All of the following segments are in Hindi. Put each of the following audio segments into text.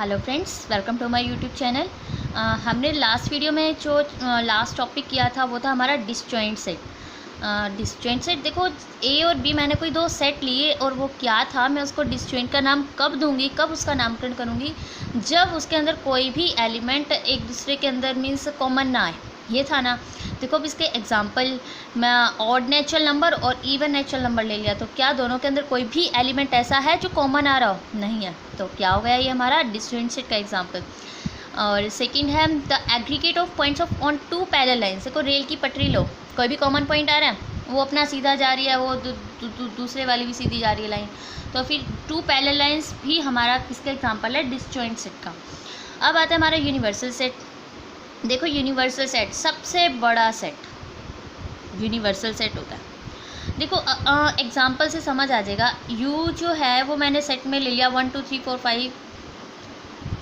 Hello friends, welcome to my YouTube channel. हमने लास्ट वीडियो में जो लास्ट टॉपिक किया था वो था हमारा डिसजॉइंट सेट। डिसजॉइंट सेट देखो, ए और बी मैंने कोई दो सेट लिए और वो क्या था, मैं उसको डिसजॉइंट का नाम कब दूंगी, कब उसका नामकरण करूंगी, जब उसके अंदर कोई भी एलिमेंट एक दूसरे के अंदर मीन्स कॉमन ना आए। ये था ना। देखो अब इसके एग्जांपल मैं ऑड नेचुरल नंबर और इवन नेचुरल नंबर ले लिया, तो क्या दोनों के अंदर कोई भी एलिमेंट ऐसा है जो कॉमन आ रहा हो? नहीं है। तो क्या हो गया ये हमारा डिसजॉइंट सेट का एग्जांपल। और सेकंड है the aggregate of points of on two parallel lines. देखो रेल की पटरी लो, कोई भी कॉमन पॉइंट आ रहा है, वो अपना सीधा जा रही है, वो दूसरे वाली भी सीधी जा रही है लाइन, तो फिर टू पैरेलल लाइन्स भी हमारा किसका एग्जाम्पल है? डिसजॉइंट सेट का। अब आता है हमारा यूनिवर्सल सेट। देखो यूनिवर्सल सेट सबसे बड़ा सेट यूनिवर्सल सेट होता है। देखो एग्जाम्पल से समझ आ जाएगा। यू जो है वो मैंने सेट में ले लिया 1 2 3 4 5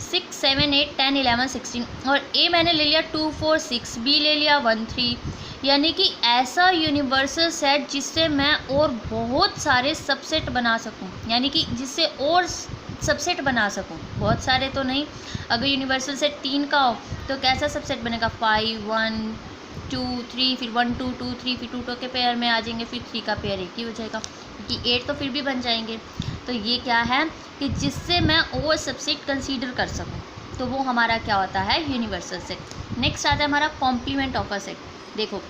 6 7 8 10 11 16, और ए मैंने ले लिया 2 4 6, बी ले लिया 1 3। यानी कि ऐसा यूनिवर्सल सेट जिससे मैं और बहुत सारे सबसेट बना सकूं, यानी कि जिससे और सबसेट बना सकूं, बहुत सारे तो नहीं। अगर यूनिवर्सल सेट 3 का हो तो कैसा सबसेट बनेगा? 5 1 2 3, फिर 1 2 2 3, फिर 2 के पेयर में आ जाएंगे, फिर 3 का पेयर एक ही हो जाएगा, क्योंकि 8 तो फिर भी बन जाएंगे। तो ये क्या है कि जिससे मैं और सबसेट कंसीडर कर सकूं, तो वो हमारा क्या होता है? Universal set. नेक्स्ट आता है हमारा कॉम्प्लीमेंट ऑफ अ सेट। देखो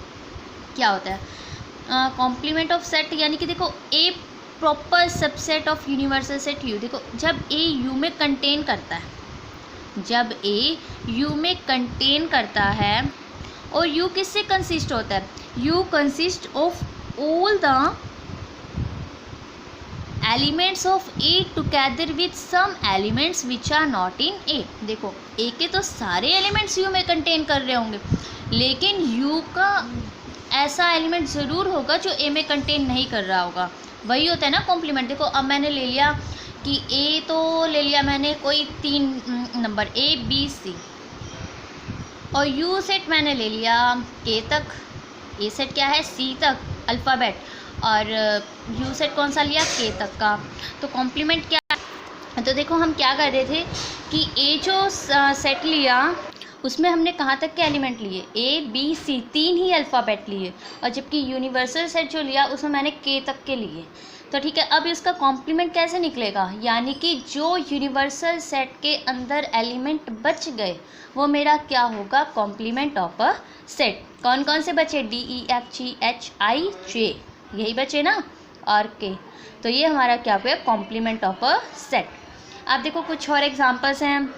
क्या होता है कॉम्प्लीमेंट ऑफ सेट, यानी कि देखो A proper subset of universal set U. देखो जब ए यू में कंटेन करता है, जब ए यू में कंटेन करता है, और यू किससे कंसिस्ट होता है? U consist of all the elements of A together with some elements which are not in A. देखो ए के तो सारे एलिमेंट्स यू में कंटेन कर रहे होंगे, लेकिन यू का ऐसा एलिमेंट ज़रूर होगा जो ए में कंटेन नहीं कर रहा होगा, वही होता है ना कॉम्प्लीमेंट। देखो अब मैंने ले लिया कि ए तो ले लिया मैंने कोई 3 नंबर ए बी सी, और यू सेट मैंने ले लिया के तक, ए सेट क्या है? सी तक अल्फ़ाबेट, और यू सेट कौन सा लिया? के तक का। तो कॉम्प्लीमेंट क्या? तो देखो हम क्या कर रहे थे कि ए जो सेट लिया उसमें हमने कहाँ तक के एलिमेंट लिए? A B C, 3 he alphabet लिए, और जबकि यूनिवर्सल सेट जो लिया उसमें मैंने के तक के लिए। तो ठीक है, अब इसका कॉम्प्लीमेंट कैसे निकलेगा? यानी कि जो यूनिवर्सल सेट के अंदर एलिमेंट बच गए वो मेरा क्या होगा? Complement of a set. कौन कौन से बचे? D E F G H I J, यही बचे ना, और के। तो ये हमारा क्या हुआ? Complement of a set. अब देखो कुछ और एग्जांपल्स हैं,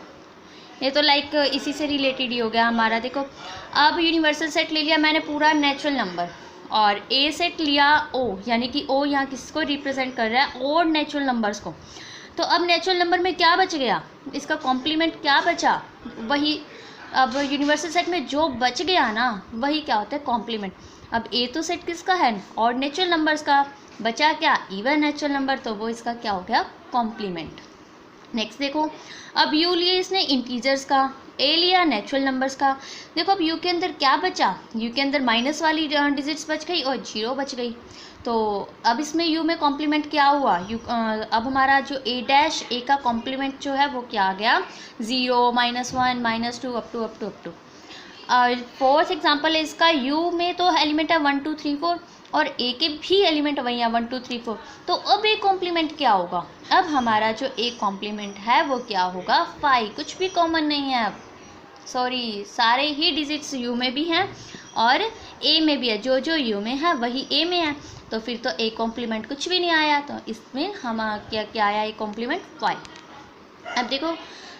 ये तो लाइक इसी से रिलेटेड ही हो गया हमारा। देखो अब यूनिवर्सल सेट ले लिया मैंने पूरा नेचुरल नंबर, और ए सेट लिया ओ, यानी कि ओ यहाँ किसको रिप्रेजेंट कर रहा है? और नेचुरल नंबर्स को। तो अब नेचुरल नंबर में क्या बच गया? इसका कॉम्प्लीमेंट क्या बचा? वही। अब यूनिवर्सल सेट में जो बच गया ना, वही क्या होता है? कॉम्प्लीमेंट। अब ए तो सेट किसका है? और नेचुरल नंबर्स का। बचा क्या? इवन नेचुरल नंबर, तो वो इसका क्या हो गया? कॉम्प्लीमेंट। नेक्स्ट देखो, अब यू लिए इसने इंटीजर्स का, ए लिया नेचुरल नंबर्स का। देखो अब यू के अंदर क्या बचा? यू के अंदर माइनस वाली डिजिट्स बच गई और 0 बच गई। तो अब इसमें यू में कॉम्प्लीमेंट क्या हुआ? यू अब हमारा जो ए डैश, ए का कॉम्प्लीमेंट जो है वो क्या आ गया? 0 -1 -2 अप टू। फोर्थ एग्जाम्पल है इसका, यू में तो एलिमेंट है 1 2 3 4, और ए के भी एलिमेंट वही है 1 2 3 4। तो अब ए कॉम्प्लीमेंट क्या होगा? अब हमारा जो ए कॉम्प्लीमेंट है वो क्या होगा? 5। कुछ भी कॉमन नहीं है अब, सॉरी, सारे ही डिजिट्स यू में भी हैं और ए में भी है, जो जो यू में है वही ए में है, तो फिर तो ए कॉम्प्लीमेंट कुछ भी नहीं आया। तो इसमें हम क्या क्या आया? A complement 5। अब देखो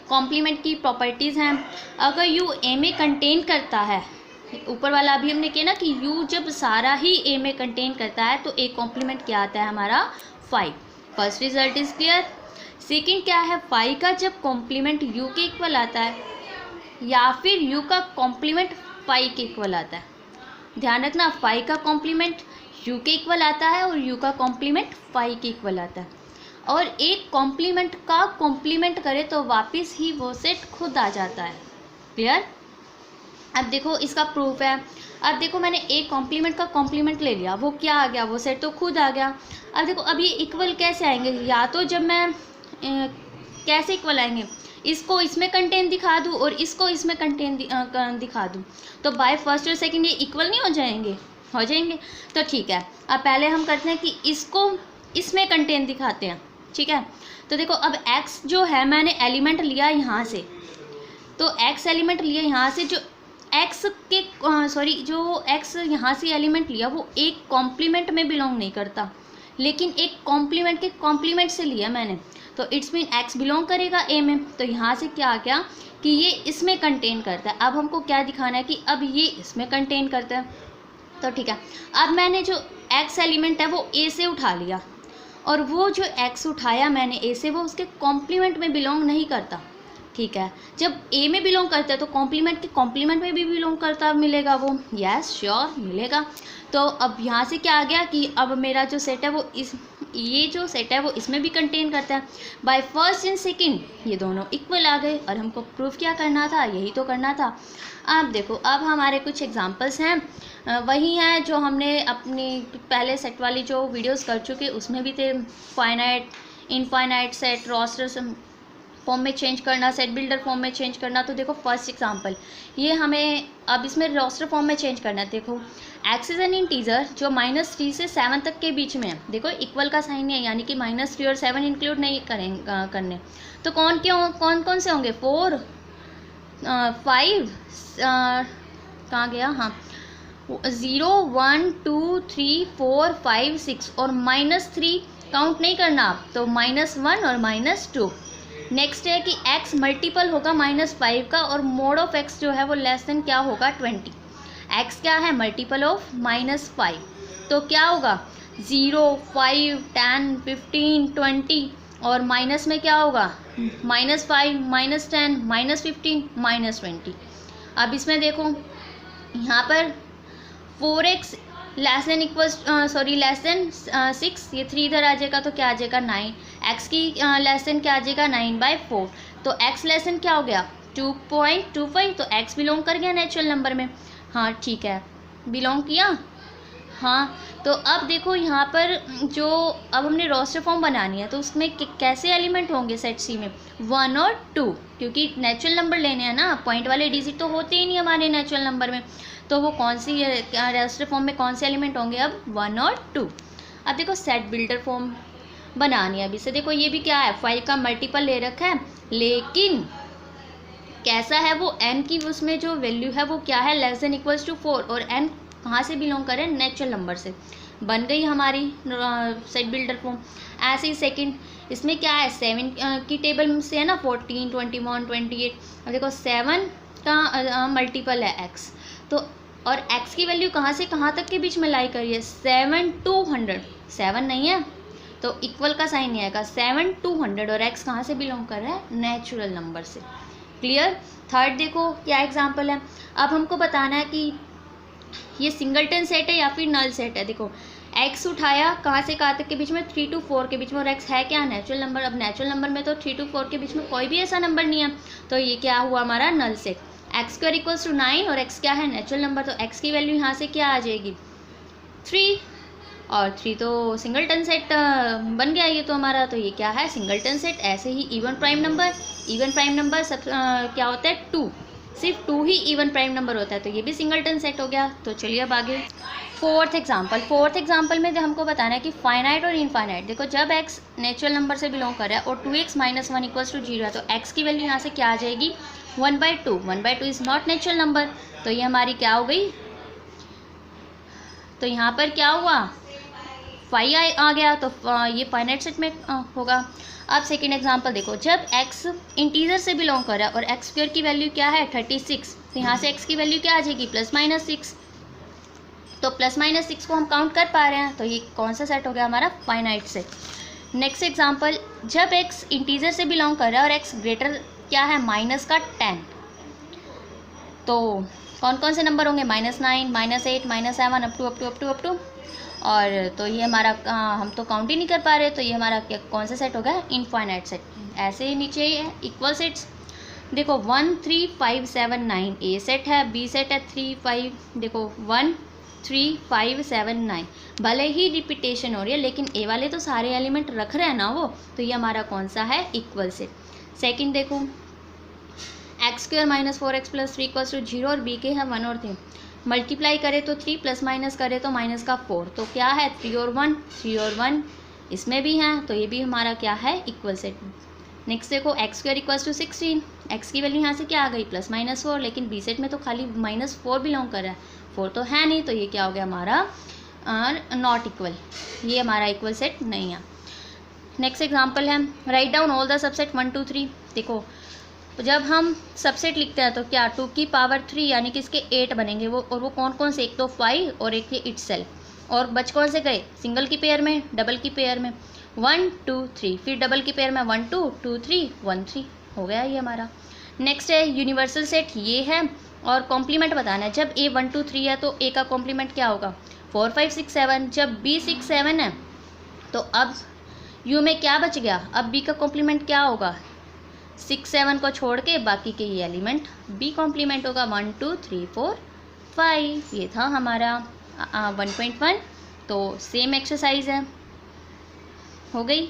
कॉम्प्लीमेंट की प्रॉपर्टीज़ हैं। अगर यू ए में कंटेन करता है, ऊपर वाला अभी हमने किया ना कि यू जब सारा ही ए में कंटेन करता है तो ए कॉम्प्लीमेंट क्या आता है हमारा? 5। First result is clear. Second क्या है? 5 का जब कॉम्प्लीमेंट यू के इक्वल आता है, या फिर यू का कॉम्प्लीमेंट 5 के इक्वल आता है। ध्यान रखना, 5 का कॉम्प्लीमेंट यू के इक्वल आता है और यू का कॉम्प्लीमेंट 5 के इक्वल आता है। और एक कॉम्प्लीमेंट का कॉम्प्लीमेंट करे तो वापस ही वो सेट खुद आ जाता है। क्लियर? अब देखो इसका प्रूफ है। अब देखो मैंने एक कॉम्प्लीमेंट का कॉम्प्लीमेंट ले लिया, वो क्या आ गया? वो सेट तो खुद आ गया। अब देखो अब ये इक्वल कैसे आएंगे? या तो जब मैं कैसे इक्वल आएंगे? इसको इसमें कंटेन दिखा दूँ और इसको इसमें कंटेन दिखा दूँ, तो बाय फर्स्ट और सेकंड ये इक्वल नहीं हो जाएंगे? हो जाएंगे। तो ठीक है, अब पहले हम करते हैं कि इसको इसमें कंटेन दिखाते हैं। ठीक है, तो देखो अब x जो है मैंने एलिमेंट लिया यहाँ से, तो x एलिमेंट लिया यहाँ से, जो x के जो x यहाँ से एलिमेंट लिया वो एक कॉम्प्लीमेंट में बिलोंग नहीं करता, लेकिन एक कॉम्प्लीमेंट के कॉम्प्लीमेंट से लिया मैंने, तो इट्स मीन x बिलोंग करेगा a में। तो यहाँ से क्या आ गया कि ये इसमें कंटेन करता है। अब हमको क्या दिखाना है कि अब ये इसमें कंटेन करता है। तो ठीक है, अब मैंने जो x एलिमेंट है वो a से उठा लिया, और वो जो x उठाया मैंने a से वो उसके कॉम्प्लीमेंट में बिलोंग नहीं करता। ठीक है, जब a में बिलोंग करता है तो कॉम्प्लीमेंट के कॉम्प्लीमेंट में भी बिलोंग करता मिलेगा वो, यस श्योर मिलेगा। तो अब यहाँ से क्या आ गया कि अब मेरा जो सेट है वो ये जो सेट है वो इसमें भी कंटेन करता है। बाय फर्स्ट एंड सेकंड ये दोनों इक्वल आ गए, और हमको प्रूफ क्या करना था, यही तो करना था। अब देखो, अब हमारे कुछ एग्जांपल्स हैं, वही हैं जो हमने अपनी पहले सेट वाली जो वीडियोस कर चुके उसमें भी थे। Finite, infinite set, roster form में चेंज करना, सेट बिल्डर फॉर्म में चेंज करना। तो देखो फर्स्ट एग्जांपल, ये हमें अब इसमें रोस्टर फॉर्म में चेंज करना है। देखो एक्स इज एन इंटीजर जो -3 से 7 तक के बीच में है। देखो इक्वल का साइन है, यानी कि -3 और 7 इंक्लूड नहीं करने। तो कौन कौन से होंगे, 4 5 कहाँ गया, हाँ 0 1 2 3 4 5 6 और -3 काउंट नहीं करना आप, तो -1 और -2। नेक्स्ट है कि x मल्टीपल होगा -5 का, और मोड ऑफ x जो है वो लेस देन क्या होगा 20। x क्या है, मल्टीपल ऑफ -5, तो क्या होगा 0 5 10 15 20, और माइनस में क्या होगा -5 -10 -15 -20। अब इसमें देखो यहाँ पर 4x लेस देन 6, ये 3 इधर आ जाएगा तो क्या आ जाएगा 9। x की लेस देन क्या आ जाएगा 9/4, तो x लेस देन क्या हो गया 2.25, तो x बिलोंग कर गया नेचुरल नंबर में। हाँ ठीक है, बिलोंग किया। हाँ, तो अब देखो यहाँ पर जो अब हमने रोस्टर फॉर्म बनानी है, तो उसमें कैसे एलिमेंट होंगे सेट सी में, 1 और 2, क्योंकि नेचुरल नंबर लेने हैं ना, पॉइंट वाले डिजिट तो होते ही नहीं हमारे नेचुरल नंबर में, तो वो कौन सी रोस्टर फॉर्म में कौन से एलिमेंट होंगे, अब 1 और 2। अब देखो सेट बिल्डर फॉर्म बनानी है। अभी से देखो ये भी क्या है, 5 का मल्टीपल ले रखा है, लेकिन कैसा है वो, n की उसमें जो वैल्यू है वो क्या है, लेस देन इक्वल्स टू 4, और n कहाँ से बिलोंग करें, नेचुरल नंबर से। बन गई हमारी सेट बिल्डर फॉर्म। ऐसे ही सेकंड, इसमें क्या है 7 की टेबल से है ना, 14 21 28। अब देखो 7 का मल्टीपल है x, तो और x की वैल्यू कहाँ से कहाँ तक के बीच में लाई करिए, 7 to 100, 7 नहीं है तो इक्वल का साइन नहीं आएगा, 7 to 100, और x कहाँ से बिलोंग कर रहा है, नेचुरल नंबर से। क्लियर। थर्ड देखो क्या एग्जांपल है, अब हमको बताना है कि ये सिंगलटन सेट है या फिर नल सेट है। देखो x उठाया कहाँ से कहाँ तक के बीच में, 3 to 4 के बीच में, और x है क्या, नेचुरल नंबर। अब नेचुरल नंबर में तो 3 to 4 के बीच में कोई भी ऐसा नंबर नहीं है, तो ये क्या हुआ हमारा null set. x² equals to 9, और x क्या है, नेचुरल नंबर, तो x की वैल्यू यहाँ से क्या आ जाएगी 3, और 3 तो सिंगलटन सेट बन गया ये तो हमारा, तो ये क्या है, सिंगलटन सेट। ऐसे ही इवन प्राइम नंबर सब क्या होता है 2, सिर्फ 2 ही इवन प्राइम नंबर होता है, तो ये भी सिंगलटन सेट हो गया। तो चलिए अब आगे फोर्थ एग्जांपल में हमको बताना है कि फाइनाइट और इनफाइनाइट। देखो जब x नेचुरल नंबर से बिलोंग कर रहा है और 2x - 1 इक्वल्स टू 0 है, तो x की वैल्यू यहाँ से क्या आ जाएगी 1/2। 1/2 इज़ नॉट नेचुरल नंबर, तो ये हमारी क्या हो गई, तो यहाँ पर क्या हुआ 5 आ गया, तो ये फाइनाइट सेट में होगा। अब सेकेंड एग्जांपल देखो, जब x इंटीजर से बिलोंग कर रहा है और x² की वैल्यू क्या है 36, तो यहाँ से x की वैल्यू क्या आ जाएगी +-6, तो +-6 को हम काउंट कर पा रहे हैं, तो ये कौन सा सेट हो गया हमारा, फाइनाइट सेट। नेक्स्ट एग्जांपल, जब x इंटीजर से बिलोंग कर रहा है और x ग्रेटर क्या है -10, तो कौन कौन से नंबर होंगे, -9 -8 -7 अप टू, और तो ये हमारा हम तो काउंट ही नहीं कर पा रहे, तो ये हमारा क्या कौन सा सेट हो गया, इनफाइनाइट सेट। ऐसे ही नीचे है इक्वल सेट्स, देखो 1 3 5 7 9 ए सेट है, बी सेट है 3 5, देखो 1 3 5 7 9, भले ही रिपीटेशन हो रही है लेकिन ए वाले तो सारे एलिमेंट रख रहे हैं ना वो, तो ये हमारा कौन सा है, इक्वल सेट। सेकंड देखो x square minus 4x plus 3 equals to 0 और बी के हैं 1 और 3। मल्टीप्लाई करे तो 3 प्लस माइनस करे तो माइनस का 4, तो क्या है 3 और 1, 3 और 1 इसमें भी हैं, तो ये भी हमारा क्या है इक्वल सेट। नेक्स्ट देखो x square equals to 16, x की वैल्यू यहाँ से क्या आ गई प्लस माइनस 4, लेकिन बी सेट में तो खाली -4 बिलोंग कर रहा है, 4 तो है नहीं, तो ये क्या हो गया हमारा नॉट इक्वल, ये हमारा इक्वल सेट नहीं है। नेक्स्ट एग्जांपल है write down all the subset 1 2 3। देखो जब हम सबसेट लिखते हैं तो क्या 2 की पावर 3 यानी कि इसके 8 बनेंगे, वो और वो कौन कौन से, एक तो 5 और एक ये इटसेल्फ, और बच कौन से गए सिंगल की पेयर में, डबल की पेयर में 1 2 3, फिर डबल की पेयर में 1 2 2 3 1 3 हो गया ये हमारा। नेक्स्ट है यूनिवर्सल सेट, ये है और कॉम्प्लीमेंट बताना है। जब ए 1 2 3 है तो ए का कॉम्प्लीमेंट क्या होगा 4 5 6 7, जब बी 6 7 है तो अब यू में क्या बच गया, अब बी का कॉम्प्लीमेंट क्या होगा 6 7 को छोड़ के बाकी के ये एलिमेंट बी कॉम्प्लीमेंट होगा 1 2 3 4 5। ये था हमारा 1.1। तो सेम एक्सरसाइज है, हो गई।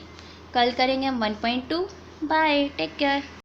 कल करेंगे हम 1.2। Bye, take care.